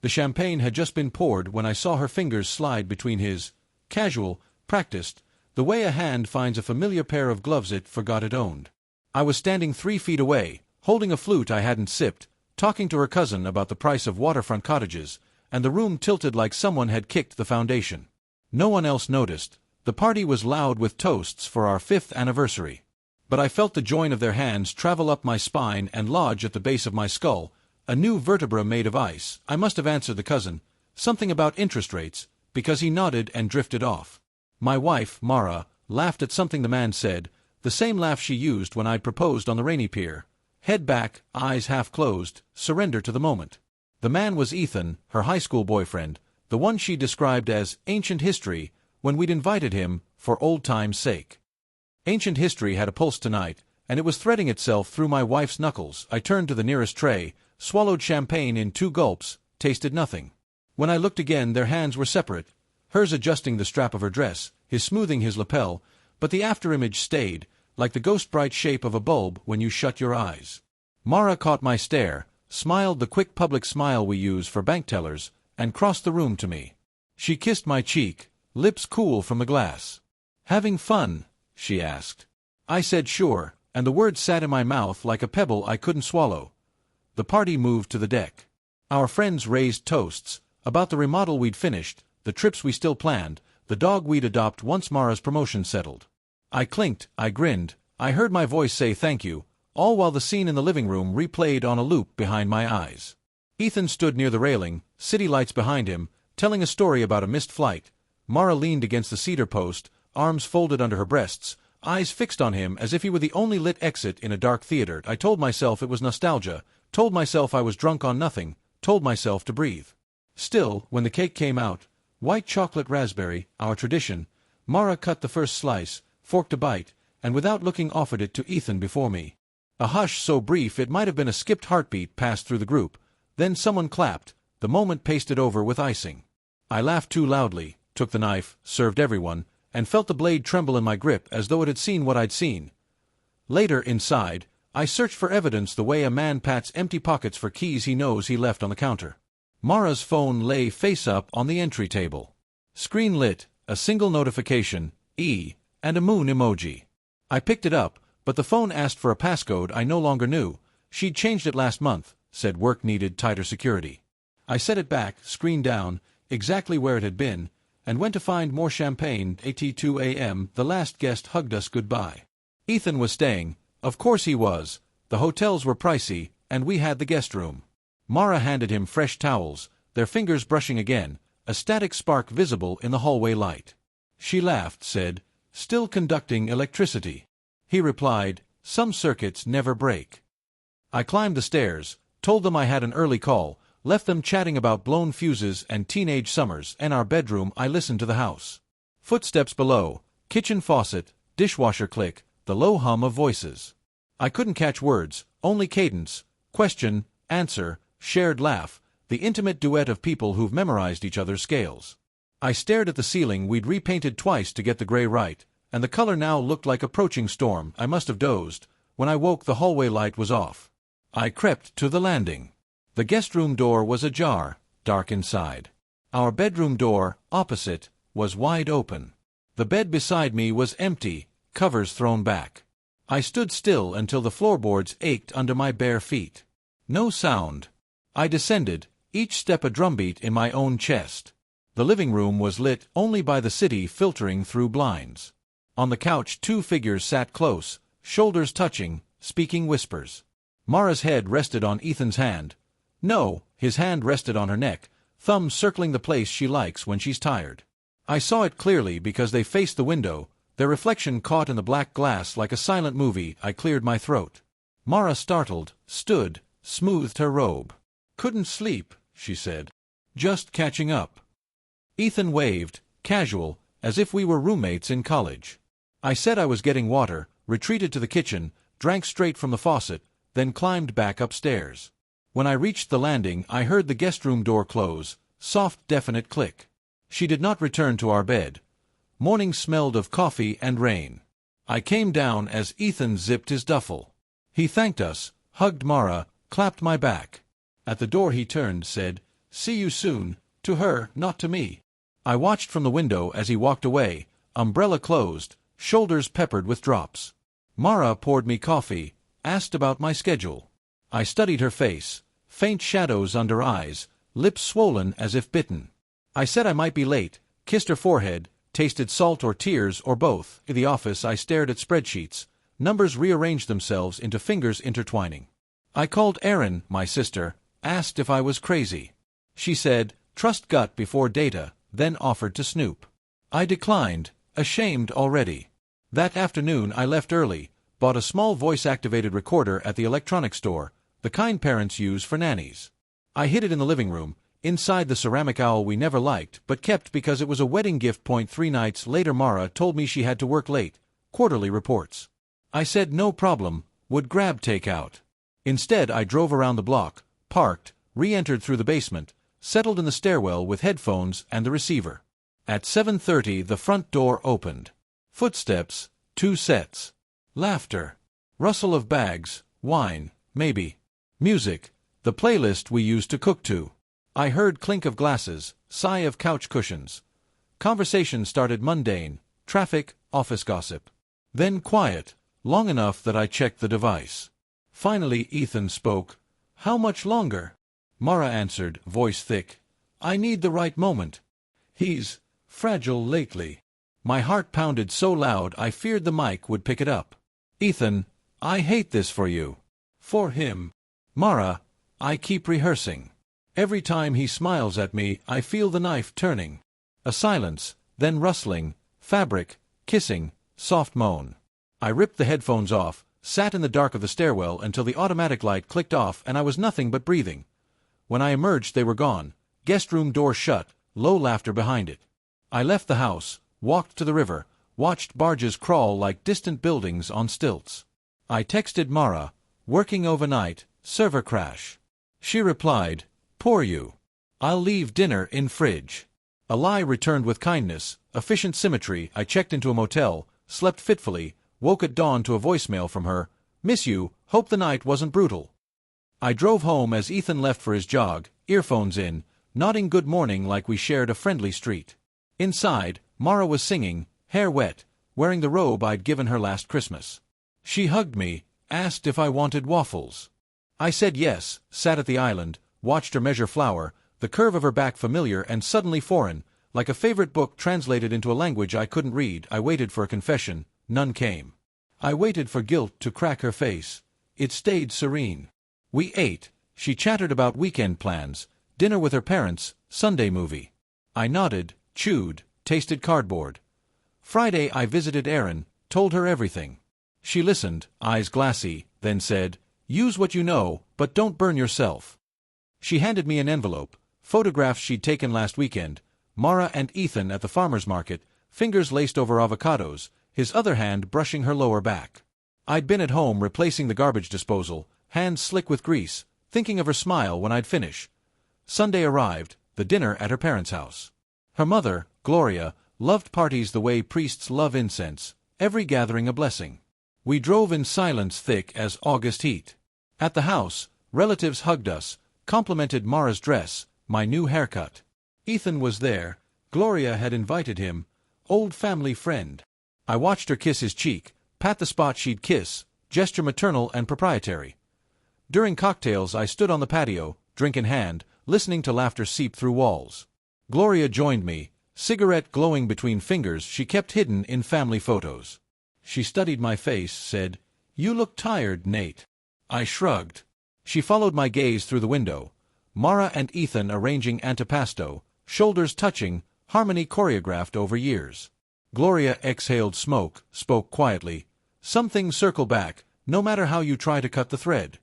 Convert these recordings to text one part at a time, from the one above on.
The champagne had just been poured when I saw her fingers slide between his. Casual, practiced, the way a hand finds a familiar pair of gloves it forgot it owned. I was standing 3 feet away, holding a flute I hadn't sipped, talking to her cousin about the price of waterfront cottages, and the room tilted like someone had kicked the foundation. No one else noticed. The party was loud with toasts for our 5th anniversary. But I felt the join of their hands travel up my spine and lodge at the base of my skull, a new vertebra made of ice. I must have answered the cousin, something about interest rates, because he nodded and drifted off. My wife, Mara, laughed at something the man said, the same laugh she used when I'd proposed on the rainy pier. Head back, eyes half closed, surrender to the moment. The man was Ethan, her high school boyfriend, the one she described as ancient history when we'd invited him for old time's sake. Ancient history had a pulse tonight, and it was threading itself through my wife's knuckles. I turned to the nearest tray, swallowed champagne in 2 gulps, tasted nothing. When I looked again, their hands were separate, hers adjusting the strap of her dress, his smoothing his lapel, but the afterimage stayed, like the ghost-bright shape of a bulb when you shut your eyes. Mara caught my stare, smiled the quick public smile we use for bank tellers, and crossed the room to me. She kissed my cheek, lips cool from the glass. "Having fun?" she asked. I said sure, and the words sat in my mouth like a pebble I couldn't swallow. The party moved to the deck. Our friends raised toasts, about the remodel we'd finished, the trips we still planned, the dog we'd adopt once Mara's promotion settled. I clinked, I grinned, I heard my voice say thank you, all while the scene in the living room replayed on a loop behind my eyes. Ethan stood near the railing, city lights behind him, telling a story about a missed flight. Mara leaned against the cedar post, arms folded under her breasts, eyes fixed on him as if he were the only lit exit in a dark theater. I told myself it was nostalgia, told myself I was drunk on nothing, told myself to breathe. Still, when the cake came out, white chocolate raspberry, our tradition, Mara cut the first slice, forked a bite, and without looking offered it to Ethan before me. A hush so brief it might have been a skipped heartbeat passed through the group. Then someone clapped, the moment pasted over with icing. I laughed too loudly, took the knife, served everyone, and felt the blade tremble in my grip as though it had seen what I'd seen. Later, inside, I searched for evidence the way a man pats empty pockets for keys he knows he left on the counter. Mara's phone lay face-up on the entry table. Screen lit, a single notification, and a moon emoji. I picked it up, but the phone asked for a passcode I no longer knew. She'd changed it last month, said work needed tighter security. I set it back, screen down, exactly where it had been, and went to find more champagne. At 2 a.m. the last guest hugged us goodbye. Ethan was staying, of course he was, the hotels were pricey, and we had the guest room. Mara handed him fresh towels, their fingers brushing again, a static spark visible in the hallway light. She laughed, said, "Still conducting electricity." He replied, "Some circuits never break." I climbed the stairs, told them I had an early call, left them chatting about blown fuses and teenage summers, and our bedroom. I listened to the house. Footsteps below, kitchen faucet, dishwasher click, the low hum of voices. I couldn't catch words, only cadence, question, answer, shared laugh, the intimate duet of people who've memorized each other's scales. I stared at the ceiling we'd repainted twice to get the gray right, and the color now looked like approaching storm. I must have dozed. When I woke, the hallway light was off. I crept to the landing. The guest room door was ajar, dark inside. Our bedroom door, opposite, was wide open. The bed beside me was empty, covers thrown back. I stood still until the floorboards ached under my bare feet. No sound. I descended, each step a drumbeat in my own chest. The living room was lit only by the city filtering through blinds. On the couch 2 figures sat close, shoulders touching, speaking whispers. Mara's head rested on Ethan's hand. No, his hand rested on her neck, thumb circling the place she likes when she's tired. I saw it clearly because they faced the window, their reflection caught in the black glass like a silent movie. I cleared my throat. Mara, startled, stood, smoothed her robe. "Couldn't sleep," she said. "Just catching up." Ethan waved, casual, as if we were roommates in college. I said I was getting water, retreated to the kitchen, drank straight from the faucet, then climbed back upstairs. When I reached the landing, I heard the guest room door close, soft, definite click. She did not return to our bed. Morning smelled of coffee and rain. I came down as Ethan zipped his duffel. He thanked us, hugged Mara, clapped my back. At the door he turned, said, "See you soon," to her, not to me. I watched from the window as he walked away, umbrella closed, shoulders peppered with drops. Mara poured me coffee, asked about my schedule. I studied her face, faint shadows under eyes, lips swollen as if bitten. I said I might be late, kissed her forehead, tasted salt or tears or both. In the office I stared at spreadsheets. Numbers rearranged themselves into fingers intertwining. I called Erin, my sister, asked if I was crazy. She said, "Trust gut before data," then offered to snoop. I declined, ashamed already. That afternoon I left early, bought a small voice-activated recorder at the electronics store, the kind parents use for nannies. I hid it in the living room, inside the ceramic owl we never liked but kept because it was a wedding gift. 3 nights later Mara told me she had to work late, quarterly reports. I said no problem, would grab takeout. Instead I drove around the block, parked, re-entered through the basement, settled in the stairwell with headphones and the receiver. At 7:30 the front door opened. Footsteps, 2 sets. Laughter. Rustle of bags, wine, maybe. Music, the playlist we used to cook to. I heard clink of glasses, sigh of couch cushions. Conversation started mundane, traffic, office gossip. Then quiet, long enough that I checked the device. Finally Ethan spoke. "How much longer?" Mara answered, voice thick. "I need the right moment. He's fragile lately." My heart pounded so loud I feared the mic would pick it up. "Ethan, I hate this for you." "For him." "Mara, I keep rehearsing. Every time he smiles at me I feel the knife turning." A silence, then rustling, fabric, kissing, soft moan. I ripped the headphones off, sat in the dark of the stairwell until the automatic light clicked off and I was nothing but breathing. When I emerged they were gone, guest room door shut, low laughter behind it. I left the house, walked to the river, watched barges crawl like distant buildings on stilts. I texted Mara, "Working overnight, server crash." She replied, "Poor you. I'll leave dinner in fridge." A lie returned with kindness, efficient symmetry. I checked into a motel, slept fitfully, woke at dawn to a voicemail from her, "Miss you, hope the night wasn't brutal." I drove home as Ethan left for his jog, earphones in, nodding good morning like we shared a friendly street. Inside, Mara was singing, hair wet, wearing the robe I'd given her last Christmas. She hugged me, asked if I wanted waffles. I said yes, sat at the island, watched her measure flour, the curve of her back familiar and suddenly foreign, like a favorite book translated into a language I couldn't read. I waited for a confession, none came. I waited for guilt to crack her face. It stayed serene. We ate, she chattered about weekend plans, dinner with her parents, Sunday movie. I nodded, chewed, tasted cardboard. Friday I visited Erin, told her everything. She listened, eyes glassy, then said, "Use what you know, but don't burn yourself." She handed me an envelope, photographs she'd taken last weekend, Mara and Ethan at the farmer's market, fingers laced over avocados, his other hand brushing her lower back. I'd been at home replacing the garbage disposal, hands slick with grease, thinking of her smile when I'd finish. Sunday arrived, the dinner at her parents' house. Her mother, Gloria, loved parties the way priests love incense, every gathering a blessing. We drove in silence thick as August heat. At the house, relatives hugged us, complimented Mara's dress, my new haircut. Ethan was there, Gloria had invited him, old family friend. I watched her kiss his cheek, pat the spot she'd kiss, gesture maternal and proprietary. During cocktails I stood on the patio, drink in hand, listening to laughter seep through walls. Gloria joined me, cigarette glowing between fingers she kept hidden in family photos. She studied my face, said, "You look tired, Nate." I shrugged. She followed my gaze through the window. Mara and Ethan arranging antipasto, shoulders touching, harmony choreographed over years. Gloria exhaled smoke, spoke quietly. "Some things circle back, no matter how you try to cut the thread."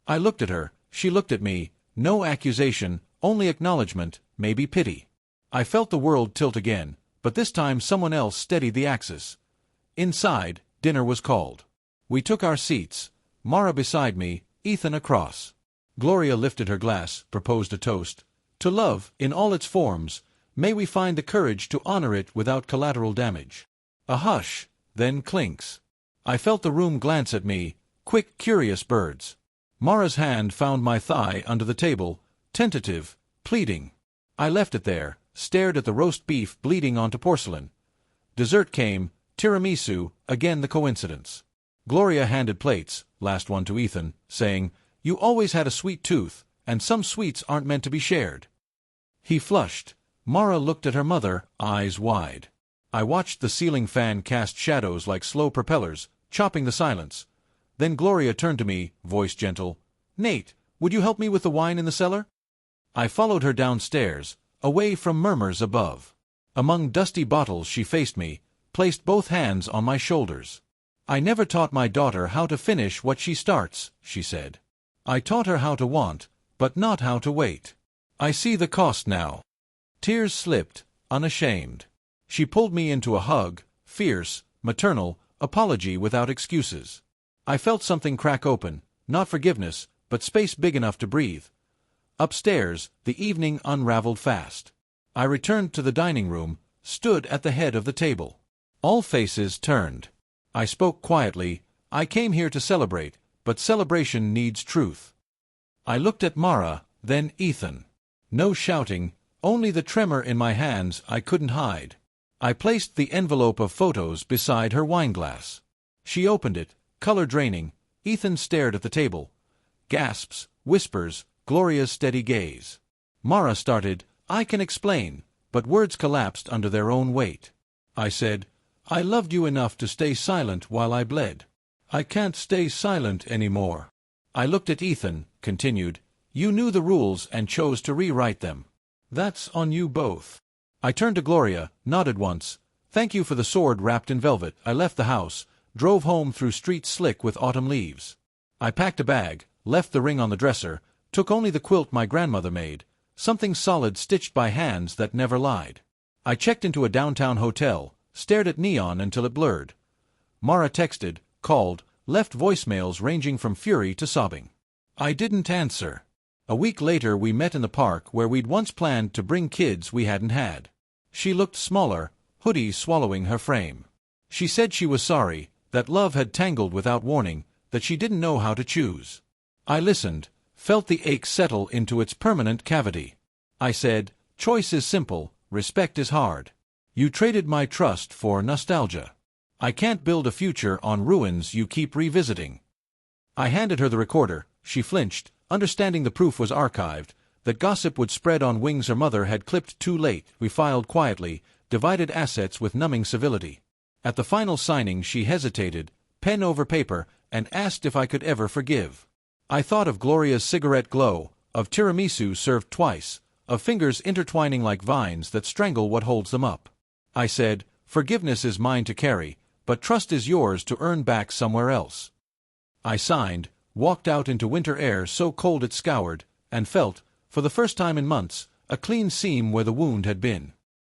I looked at her, she looked at me, no accusation, only acknowledgement, maybe pity. I felt the world tilt again, but this time someone else steadied the axis. Inside, dinner was called. We took our seats, Mara beside me, Ethan across. Gloria lifted her glass, proposed a toast. "To love, in all its forms, may we find the courage to honor it without collateral damage." A hush, then clinks. I felt the room glance at me, quick, curious birds. Mara's hand found my thigh under the table, tentative, pleading. I left it there, stared at the roast beef bleeding onto porcelain. Dessert came, tiramisu, again the coincidence. Gloria handed plates, last one to Ethan, saying, "You always had a sweet tooth, and some sweets aren't meant to be shared." He flushed. Mara looked at her mother, eyes wide. I watched the ceiling fan cast shadows like slow propellers, chopping the silence. Then Gloria turned to me, voice gentle. "Nate, would you help me with the wine in the cellar?" I followed her downstairs, away from murmurs above. Among dusty bottles she faced me, placed both hands on my shoulders. "I never taught my daughter how to finish what she starts," she said. "I taught her how to want, but not how to wait. I see the cost now." Tears slipped, unashamed. She pulled me into a hug, fierce, maternal, apology without excuses. I felt something crack open, not forgiveness, but space big enough to breathe. Upstairs, the evening unraveled fast. I returned to the dining room, stood at the head of the table. All faces turned. I spoke quietly. "I came here to celebrate, but celebration needs truth." I looked at Mara, then Ethan. No shouting, only the tremor in my hands I couldn't hide. I placed the envelope of photos beside her wineglass. She opened it, color draining. Ethan stared at the table. Gasps, whispers, Gloria's steady gaze. Mara started, "I can explain," but words collapsed under their own weight. I said, "I loved you enough to stay silent while I bled. I can't stay silent anymore." I looked at Ethan, continued, "You knew the rules and chose to rewrite them. That's on you both." I turned to Gloria, nodded once. "Thank you for the sword wrapped in velvet." I left the house, drove home through streets slick with autumn leaves. I packed a bag, left the ring on the dresser, took only the quilt my grandmother made, something solid stitched by hands that never lied. I checked into a downtown hotel, stared at neon until it blurred. Mara texted, called, left voicemails ranging from fury to sobbing. I didn't answer. A week later we met in the park where we'd once planned to bring kids we hadn't had. She looked smaller, hoodie swallowing her frame. She said she was sorry, that love had tangled without warning, that she didn't know how to choose. I listened, felt the ache settle into its permanent cavity. I said, "Choice is simple, respect is hard. You traded my trust for nostalgia. I can't build a future on ruins you keep revisiting." I handed her the recorder. She flinched, understanding the proof was archived, that gossip would spread on wings her mother had clipped too late. We filed quietly, divided assets with numbing civility. At the final signing she hesitated, pen over paper, and asked if I could ever forgive. I thought of Gloria's cigarette glow, of tiramisu served twice, of fingers intertwining like vines that strangle what holds them up. I said, "Forgiveness is mine to carry, but trust is yours to earn back somewhere else." I signed, walked out into winter air so cold it scoured, and felt, for the first time in months, a clean seam where the wound had been.